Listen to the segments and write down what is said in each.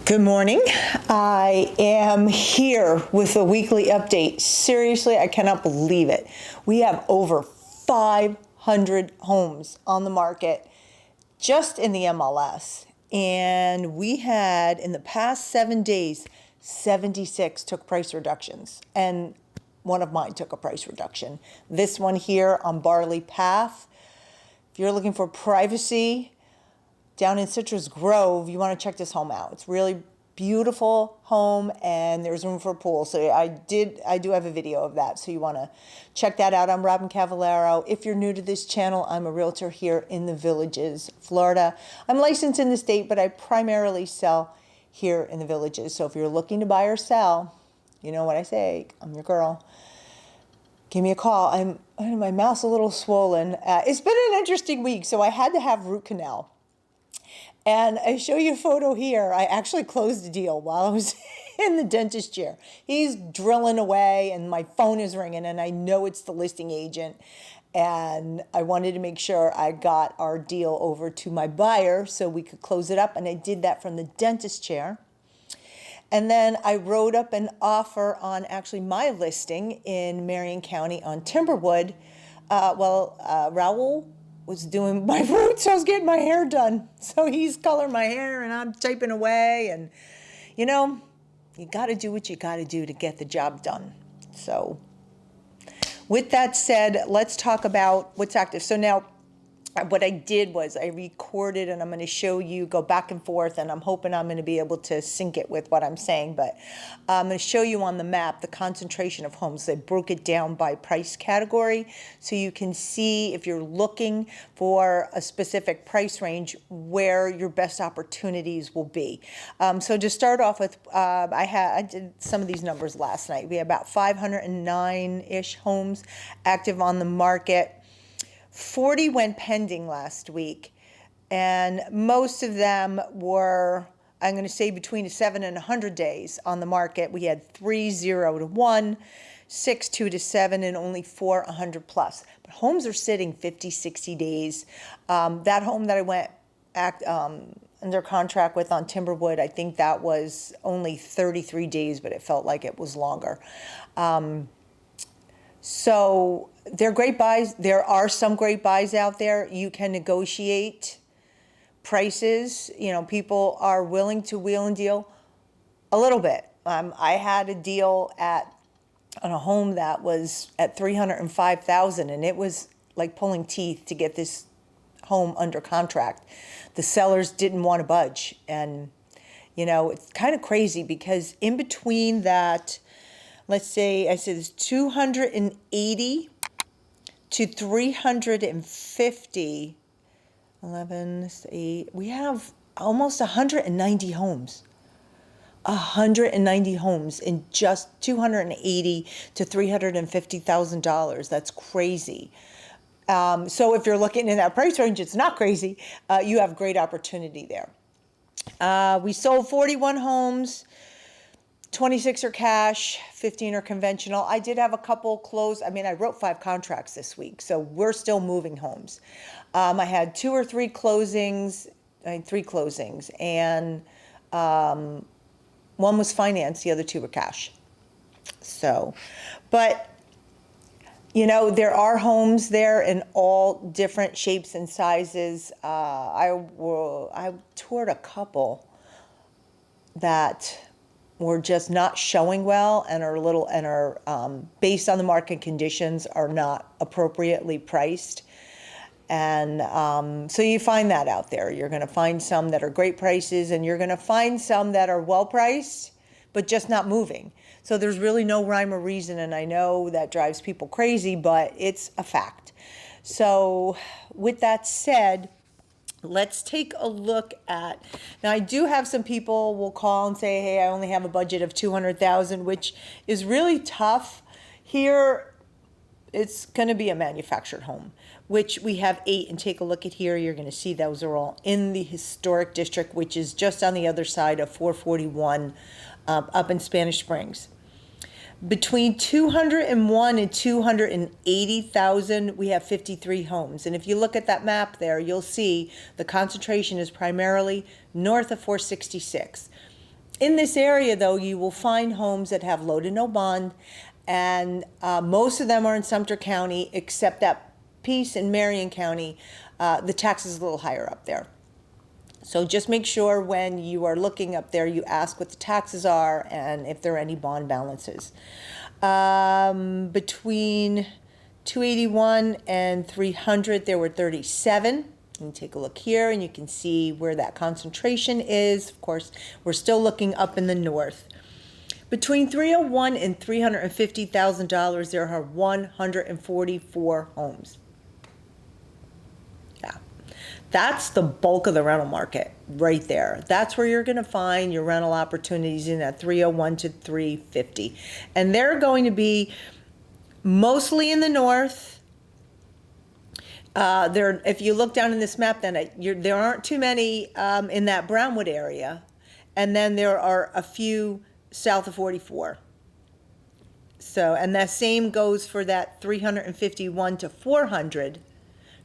Good morning. I am here with a weekly update. Seriously, I cannot believe it. We have over 500 homes on the market just in the MLS. And we had, in the past 7 days, 76 took price reductions. And one of mine took a price reduction. This one here on Barley Path. If you're looking for privacy, down in Citrus Grove, you want to check this home out. It's really beautiful home and there's room for a pool. So I do have a video of that. So you want to check that out. I'm Robyn Cavallaro. If you're new to this channel, I'm a realtor here in the Villages, Florida. I'm licensed in the state, but I primarily sell here in the Villages. So if you're looking to buy or sell, you know what I say, I'm your girl. Give me a call. My mouth's a little swollen. It's been an interesting week. So I had to have root canal. And I show you a photo here. I actually closed the deal while I was in the dentist chair. He's drilling away and my phone is ringing and I know it's the listing agent. And I wanted to make sure I got our deal over to my buyer so we could close it up. And I did that from the dentist chair. And then I wrote up an offer on actually my listing in Marion County on Timberwood. Raul was doing my roots. I was getting my hair done. So he's coloring my hair and I'm typing away. And, you know, you got to do what you got to do to get the job done. So with that said, let's talk about what's active. So now what I did was I recorded and I'm going to show you, go back and forth, and I'm hoping I'm going to be able to sync it with what I'm saying. But I'm going to show you on the map the concentration of homes. They broke it down by price category so you can see if you're looking for a specific price range where your best opportunities will be. So to start off with, I did some of these numbers last night. We had about 509-ish homes active on the market. 40 went pending last week, and most of them were, I'm going to say, between 7 and 100 days on the market. We had 3 0 to 1, 6 2 to 7, and only 4 100 plus. But homes are sitting 50, 60 days. That home that I went under contract with on Timberwood, I think that was only 33 days, but it felt like it was longer. So they're great buys. There are some great buys out there. You can negotiate prices. You know, people are willing to wheel and deal a little bit. I had a deal on a home that was at $305,000, and it was like pulling teeth to get this home under contract. The sellers didn't want to budge, and you know, it's kind of crazy because in between that, let's say I said it's 280 to 350, 11, 8, we have almost 190 homes. 190 homes in just $280 to $350,000. That's crazy. So if you're looking in that price range, it's not crazy. You have great opportunity there. We sold 41 homes. 26 are cash, 15 are conventional. I did have a couple close. I mean, I wrote 5 contracts this week, so we're still moving homes. I had 2 or 3 closings, 3 closings, and one was financed, the other 2 were cash. So, but you know, there are homes there in all different shapes and sizes. I toured a couple that were just not showing well and are based on the market conditions are not appropriately priced. And so you find that out there. You're going to find some that are great prices and you're going to find some that are well priced but just not moving. So there's really no rhyme or reason, and I know that drives people crazy, but it's a fact. So with that said, let's take a look at, now I do have some people will call and say, hey, I only have a budget of $200,000, which is really tough. Here, it's going to be a manufactured home, which we have 8, and take a look at here. You're going to see those are all in the historic district, which is just on the other side of 441 up in Spanish Springs. Between 201 and 280,000, we have 53 homes. And if you look at that map there, you'll see the concentration is primarily north of 466. In this area, though, you will find homes that have low to no bond, and most of them are in Sumter County, except that piece in Marion County. The tax is a little higher up there. So just make sure when you are looking up there, you ask what the taxes are and if there are any bond balances. Between 281 and 300, there were 37. You can take a look here and you can see where that concentration is. Of course, we're still looking up in the north. Between 301 and $350,000, there are 144 homes. Yeah, that's the bulk of the rental market right there. That's where you're going to find your rental opportunities, in that 301 to 350. And they're going to be mostly in the north. If you look down in this map, then there aren't too many in that Brownwood area, and then there are a few south of 44. So, and that same goes for that 351 to 400.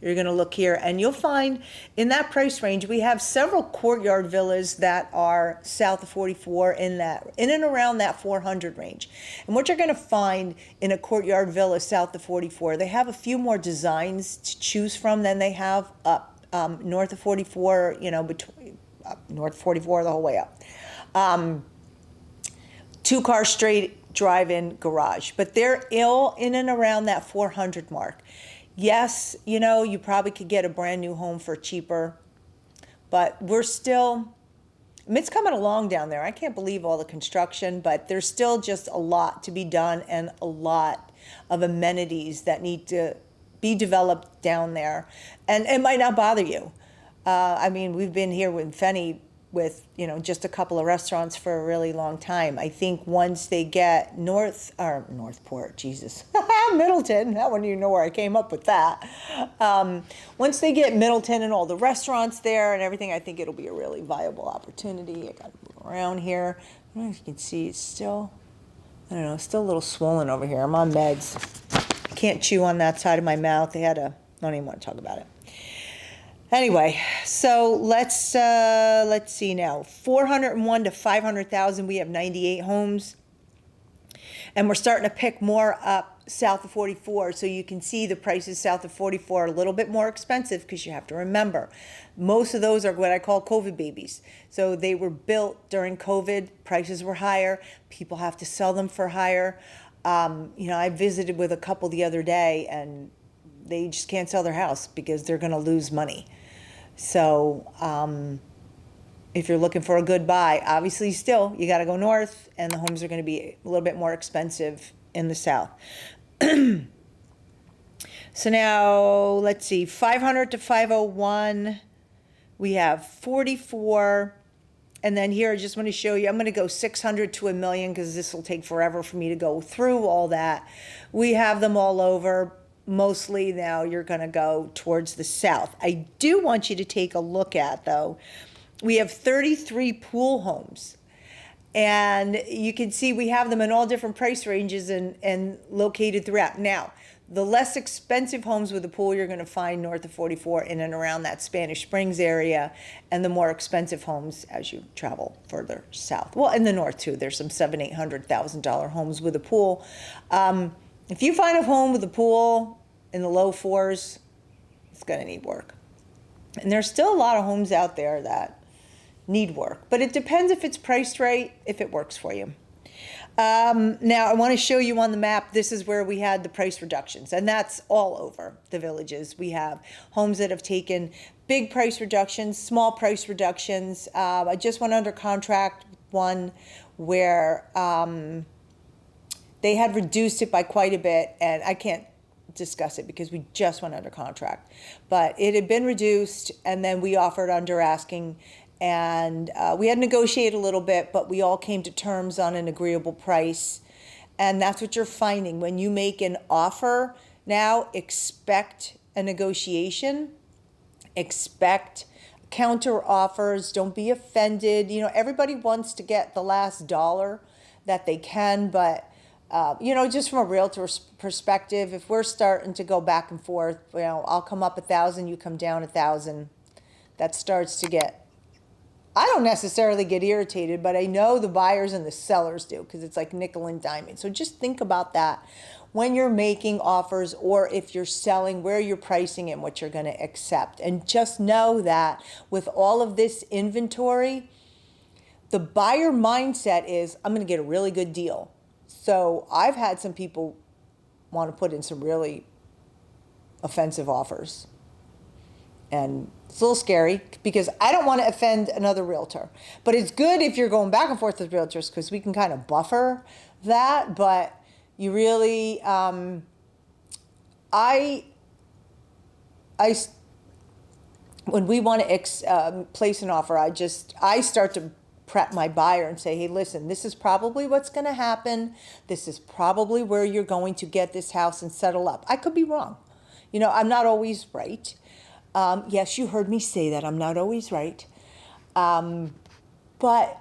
You're going to look here, and you'll find in that price range we have several courtyard villas that are south of 44 in and around that 400 range. And what you're going to find in a courtyard villa south of 44, they have a few more designs to choose from than they have up north of 44. You know, between north of 44 the whole way up. 2-car straight drive-in garage, but they're in and around that 400 mark. Yes, you know, you probably could get a brand new home for cheaper, but it's coming along down there. I can't believe all the construction, but there's still just a lot to be done and a lot of amenities that need to be developed down there. And it might not bother you. I mean, we've been here with Fenny with, you know, just a couple of restaurants for a really long time. I think once they get Northport, Jesus, Middleton, I wouldn't even know where I came up with that. Once they get Middleton and all the restaurants there and everything, I think it'll be a really viable opportunity. I got to move around here. I don't know if you can see, it's still, I don't know, still a little swollen over here. I'm on meds. I can't chew on that side of my mouth. I don't even want to talk about it. Anyway, so let's see now. 401 to 500,000, we have 98 homes. And we're starting to pick more up south of 44. So you can see the prices south of 44 are a little bit more expensive, because you have to remember, most of those are what I call COVID babies. So they were built during COVID, prices were higher, people have to sell them for higher. You know, I visited with a couple the other day, and they just can't sell their house because they're going to lose money. So if you're looking for a good buy, obviously still, you got to go north, and the homes are going to be a little bit more expensive in the south. So now, let's see, 500 to 501, we have 44. And then here, I just want to show you, I'm going to go 600 to 1 million, because this will take forever for me to go through all that. We have them all over. Mostly now you're going to go towards the south. I do want you to take a look at, though, we have 33 pool homes. And you can see we have them in all different price ranges and located throughout. Now, the less expensive homes with a pool you're going to find north of 44 in and around that Spanish Springs area, and the more expensive homes as you travel further south. Well, in the north too, there's some $700,000-$800,000 homes with a pool. If you find a home with a pool in the low 4s, it's going to need work. And there's still a lot of homes out there that need work, but it depends if it's priced right, if it works for you. Now, I want to show you on the map, this is where we had the price reductions, and that's all over the villages. We have homes that have taken big price reductions, small price reductions. I just went under contract one where they had reduced it by quite a bit, and I can't discuss it because we just went under contract. But it had been reduced, and then we offered under asking, and we had negotiated a little bit, but we all came to terms on an agreeable price. And that's what you're finding. When you make an offer now, expect a negotiation, expect counter offers, don't be offended. You know, everybody wants to get the last dollar that they can, but you know, just from a realtor's perspective, if we're starting to go back and forth, you know, I'll come up 1,000, you come down 1,000, that starts to get I don't necessarily get irritated, but I know the buyers and the sellers do, because it's like nickel and diamond. So just think about that when you're making offers, or if you're selling, where you're pricing and what you're going to accept. And just know that with all of this inventory, the buyer mindset is, I'm going to get a really good deal. So I've had some people want to put in some really offensive offers. And it's a little scary, because I don't want to offend another realtor. But it's good if you're going back and forth with realtors, because we can kind of buffer that. But you really, when we want to place an offer, I start to prep my buyer and say, hey, listen, this is probably what's going to happen. This is probably where you're going to get this house and settle up. I could be wrong. You know, I'm not always right. Yes, you heard me say that. I'm not always right. But,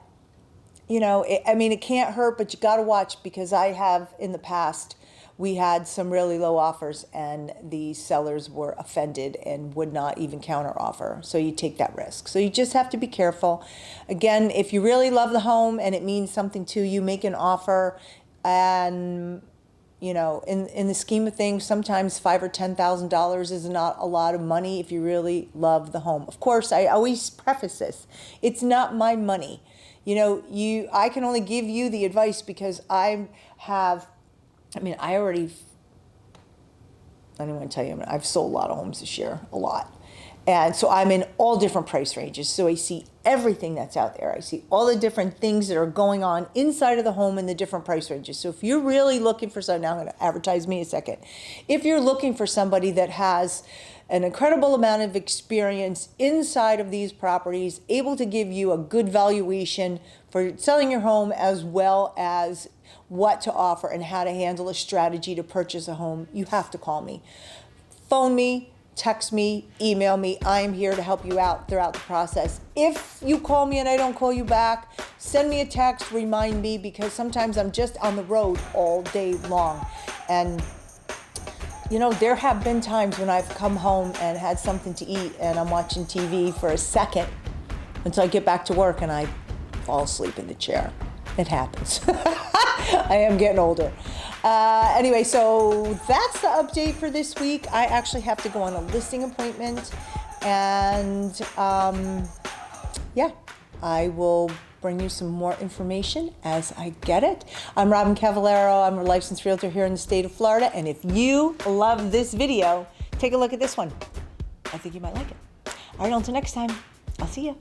you know, it can't hurt, but you got to watch, because I have in the past, we had some really low offers and the sellers were offended and would not even counter offer. So you take that risk. So you just have to be careful. Again, if you really love the home and it means something to you, make an offer. And, you know, in the scheme of things, sometimes $5,000 or $10,000 is not a lot of money if you really love the home. Of course, I always preface this. It's not my money. You know, I can only give you the advice because I don't want to tell you, I've sold a lot of homes this year, a lot. And so I'm in all different price ranges. So I see everything that's out there. I see all the different things that are going on inside of the home in the different price ranges. So if you're really looking for something, now I'm going to advertise me a second. If you're looking for somebody that has an incredible amount of experience inside of these properties, able to give you a good valuation for selling your home, as well as what to offer and how to handle a strategy to purchase a home, you have to call me. Phone me, text me, email me. I am here to help you out throughout the process. If you call me and I don't call you back, send me a text, remind me, because sometimes I'm just on the road all day long. And you know, there have been times when I've come home and had something to eat and I'm watching TV for a second until I get back to work and I fall asleep in the chair. It happens. I am getting older. Anyway, so that's the update for this week. I actually have to go on a listing appointment, and I will bring you some more information as I get it. I'm Robyn Cavallaro. I'm a licensed realtor here in the state of Florida, and if you love this video, take a look at this one. I think you might like it. All right, until next time, I'll see you.